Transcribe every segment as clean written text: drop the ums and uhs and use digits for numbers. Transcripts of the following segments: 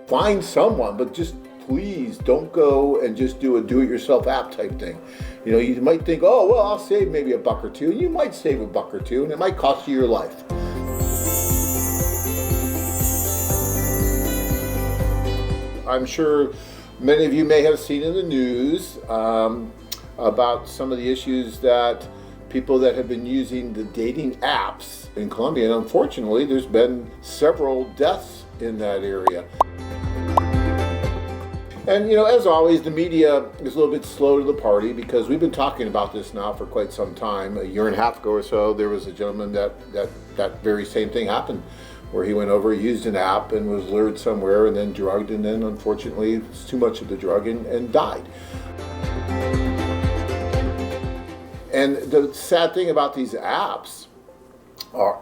find someone, but just please don't go and just do a do-it-yourself app type thing. You know, you might think, oh, well, I'll save maybe a buck or two. And you might save a buck or two, and it might cost you your life. I'm sure many of you may have seen in the news about some of the issues that people that have been using the dating apps in Colombia, and unfortunately there's been several deaths in that area. And you know, as always, the media is a little bit slow to the party because we've been talking about this now for quite some time. A year and a half ago or so, there was a gentleman that very same thing happened, where he went over, used an app, and was lured somewhere, and then drugged, and then unfortunately it was too much of the drug and died. And the sad thing about these apps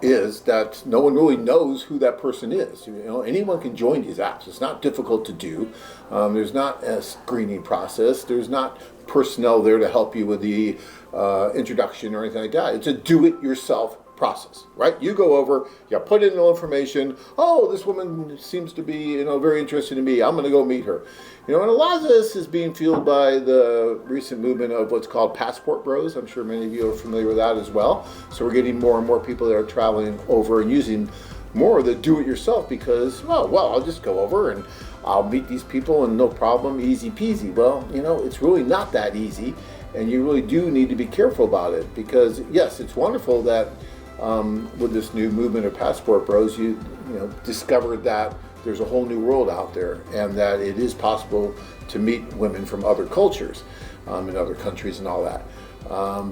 is that no one really knows who that person is. You know, anyone can join these apps. It's not difficult to do. There's not a screening process. There's not personnel there to help you with the introduction or anything like that. It's a do-it-yourself process, right? You go over, you put in the information. Oh, this woman seems to be, you know, very interested in me. I'm going to go meet her. You know, and a lot of this is being fueled by the recent movement of what's called passport bros. I'm sure many of you are familiar with that as well. So we're getting more and more people that are traveling over and using more of the do-it-yourself because, well, I'll just go over and I'll meet these people and no problem, easy peasy. Well, you know, it's really not that easy, and you really do need to be careful about it because, yes, it's wonderful that with this new movement of passport bros, you know, discovered that there's a whole new world out there and that it is possible to meet women from other cultures in other countries and all that.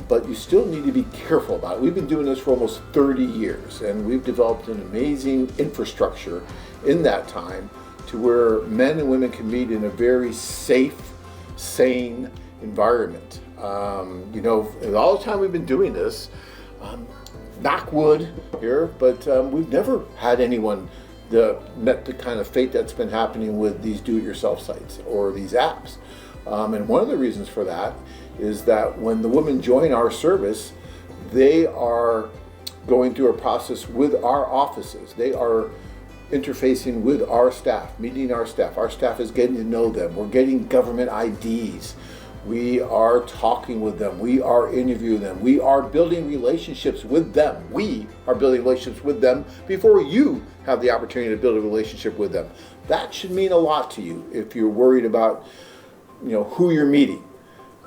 But you still need to be careful about it. We've been doing this for almost 30 years and we've developed an amazing infrastructure in that time to where men and women can meet in a very safe, sane environment. You know, all the time we've been doing this, knock wood here, but we've never had anyone met the kind of fate that's been happening with these do-it-yourself sites or these apps. And one of the reasons for that is that when the women join our service, they are going through a process with our offices. They are interfacing with our staff, meeting our staff. Our staff is getting to know them. We're getting government IDs. We are talking with them. We are interviewing them. We are building relationships with them. We are building relationships with them before you have the opportunity to build a relationship with them. That should mean a lot to you if you're worried about, you know, who you're meeting,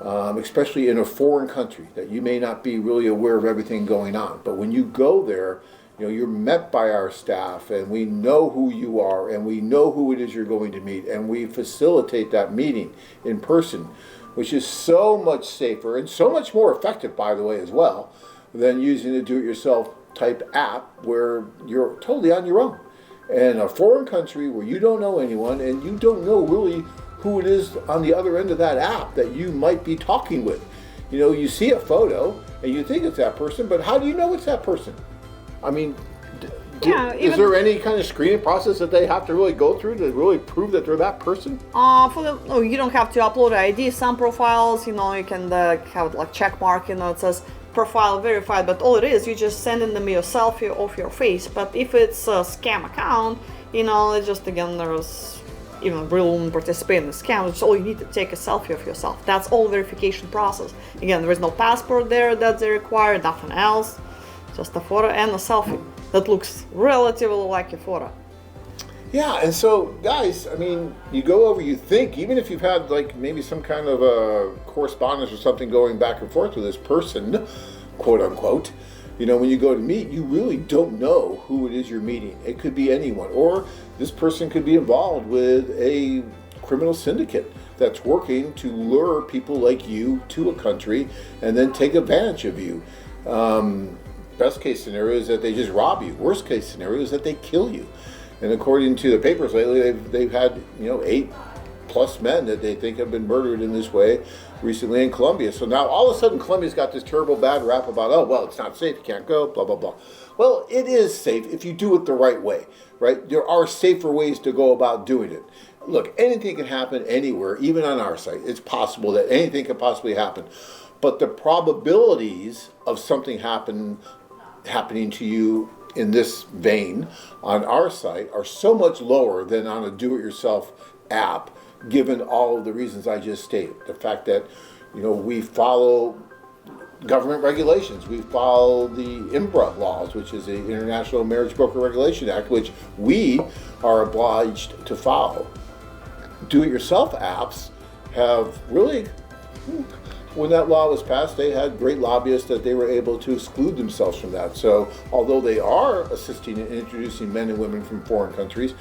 especially in a foreign country that you may not be really aware of everything going on. But when you go there, you know, you're met by our staff and we know who you are and we know who it is you're going to meet and we facilitate that meeting in person, which is so much safer and so much more effective, by the way, as well, than using a do-it-yourself type app where you're totally on your own. In a foreign country where you don't know anyone and you don't know really who it is on the other end of that app that you might be talking with. You know, you see a photo and you think it's that person, but how do you know it's that person? I mean, is there any kind of screening process that they have to really go through to really prove that they're that person? No, you don't have to upload ID. Some profiles, you know, you can have like check mark, you know, it says profile verified, but all it is, you just sending them your selfie of your face. But if it's a scam account, you know, it's just, again, there's even real women participate in the scam. It's all you need to take a selfie of yourself. That's all verification process. Again, there is no passport there that they require, nothing else. Just a photo and a selfie that looks relatively like a photo. Yeah, and so guys, I mean, you go over, you think, even if you've had like maybe some kind of a correspondence or something going back and forth with this person, quote unquote, you know, when you go to meet, you really don't know who it is you're meeting. It could be anyone, or this person could be involved with a criminal syndicate that's working to lure people like you to a country and then take advantage of you. Best case scenario is that they just rob you. Worst case scenario is that they kill you. And according to the papers lately, they've had, you know, 8+ men that they think have been murdered in this way recently in Colombia. So now all of a sudden Colombia's got this terrible bad rap about, oh, well, it's not safe, you can't go, blah, blah, blah. Well, it is safe if you do it the right way, right? There are safer ways to go about doing it. Look, anything can happen anywhere, even on our site. It's possible that anything could possibly happen. But the probabilities of something happening to you in this vein on our site are so much lower than on a do-it-yourself app, given all of the reasons I just stated. The fact that, we follow government regulations. We follow the IMBRA laws, which is the International Marriage Broker Regulation Act, which we are obliged to follow. Do-it-yourself apps have really, when that law was passed, they had great lobbyists that they were able to exclude themselves from that. So although they are assisting in introducing men and women from foreign countries,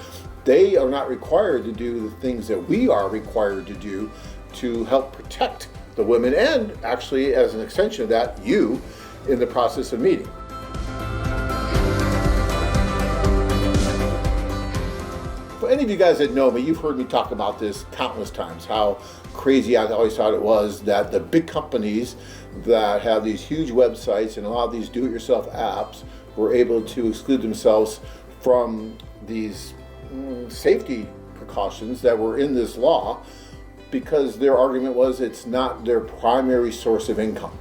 they are not required to do the things that we are required to do to help protect the women, and actually, as an extension of that, you in the process of meeting. For any of you guys that know me, you've heard me talk about this countless times, how crazy I always thought it was that the big companies that have these huge websites and a lot of these do-it-yourself apps were able to exclude themselves from these safety precautions that were in this law, because their argument was it's not their primary source of income.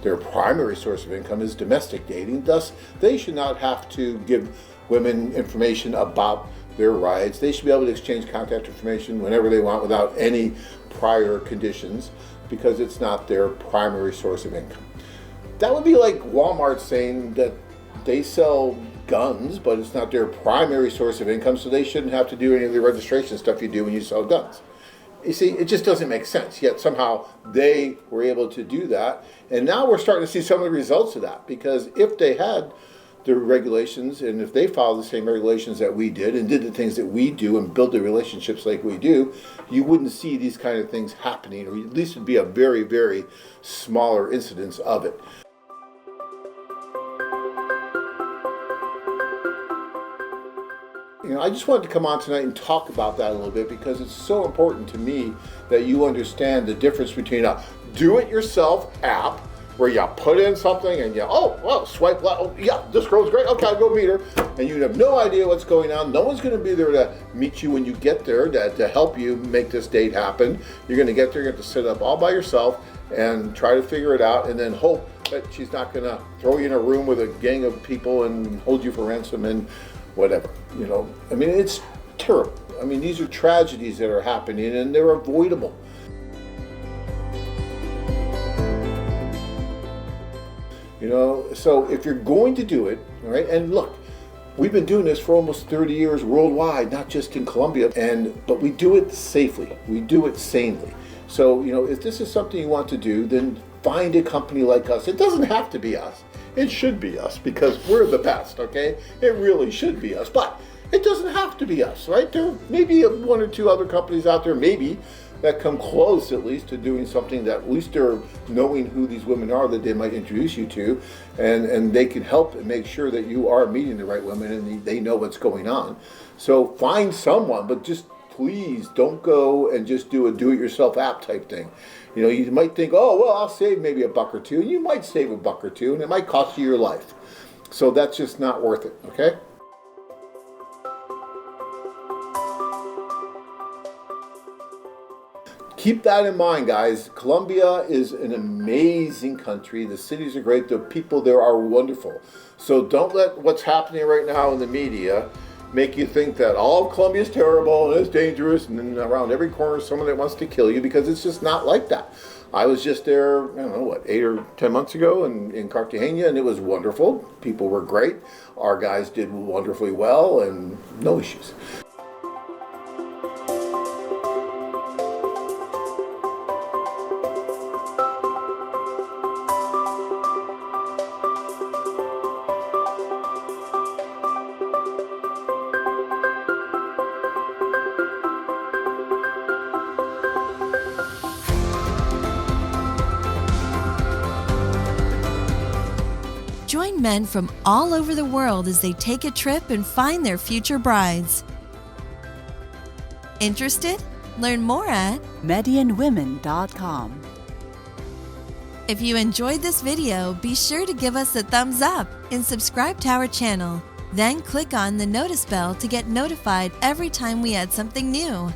Their primary source of income is domestic dating, thus they should not have to give women information about their rights. They should be able to exchange contact information whenever they want without any prior conditions, because it's not their primary source of income. That would be like Walmart saying that they sell guns, but it's not their primary source of income, so they shouldn't have to do any of the registration stuff you do when you sell guns. You see, it just doesn't make sense. Yet somehow they were able to do that. And now we're starting to see some of the results of that, because if they had the regulations and if they followed the same regulations that we did and did the things that we do and build the relationships like we do, you wouldn't see these kind of things happening, or at least it'd be a very, very smaller incidence of it. I just wanted to come on tonight and talk about that a little bit, because it's so important to me that you understand the difference between a do-it-yourself app where you put in something and swipe left, oh yeah, this girl's great, okay, I'll go meet her, and you have no idea what's going on. No one's going to be there to meet you when you get there, to help you make this date happen. You're going to get there, you're going to sit up all by yourself and try to figure it out, and then hope that she's not going to throw you in a room with a gang of people and hold you for ransom and whatever. I mean, it's terrible. I mean, these are tragedies that are happening and they're avoidable. So if you're going to do it, all right, and look, we've been doing this for almost 30 years worldwide, not just in Colombia, but we do it safely, we do it sanely. So, if this is something you want to do, then find a company like us. It doesn't have to be us. It should be us, because we're the best, okay? It really should be us, but it doesn't have to be us, right? There may be one or two other companies out there, maybe, that come close at least to doing something that at least they're knowing who these women are that they might introduce you to, and they can help and make sure that you are meeting the right women and they know what's going on. So find someone, but just please don't go and just do a do-it-yourself app type thing. You might think, oh, well, I'll save maybe $1 or $2, and you might save $1 or $2, and it might cost you your life. So that's just not worth it, okay? Keep that in mind, guys. Colombia is an amazing country. The cities are great. The people there are wonderful. So don't let what's happening right now in the media make you think that all of Colombia is terrible and it's dangerous and then around every corner is someone that wants to kill you, because it's just not like that. I was just there, 8 or 10 months ago in Cartagena, and it was wonderful. People were great. Our guys did wonderfully well and no issues. Join men from all over the world as they take a trip and find their future brides. Interested? Learn more at MedianWomen.com. If you enjoyed this video, be sure to give us a thumbs up and subscribe to our channel. Then click on the notice bell to get notified every time we add something new.